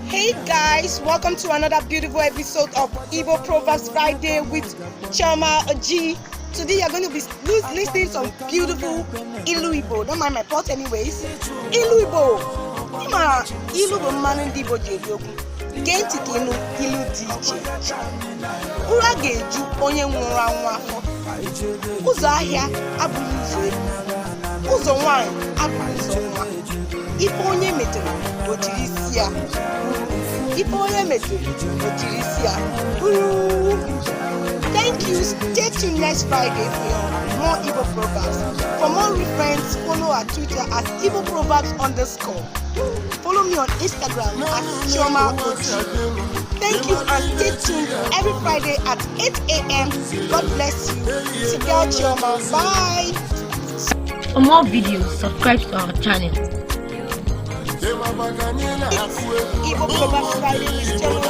Hey guys, welcome to another beautiful episode of Igbo Proverbs Friday with CHIOMA G. Today you're going to be listening to some beautiful Ilu Igbo. Don't mind my pot anyways. Ilu Igbo. Ima Ilu bụ mmanụ ndị Igbo ji eri okwu. Gee ntị ka ịnụ ilu dị iche iche. Ụra ga-eju onye nwụrụ anwụ afọ. Ụzọ ahịa abụghị ụzọ elu. Ụzọ nwaanyi abụghị ụzọ nwa. Ife onye metụrụ o jiri isi ya. Ife onye metụrụ o jiri isi ya. Thank you. Stay tuned next Friday for more Igbo Proverbs. For more reference, follow our Twitter at Igbo Proverbs _ Follow me on Instagram at CHIOMA. Thank you and stay tuned every Friday at 8 a.m. God bless you. Sigal CHIOMA. Bye. For more videos, subscribe to our channel. Igbo Proverbs Friday with CHIOMA.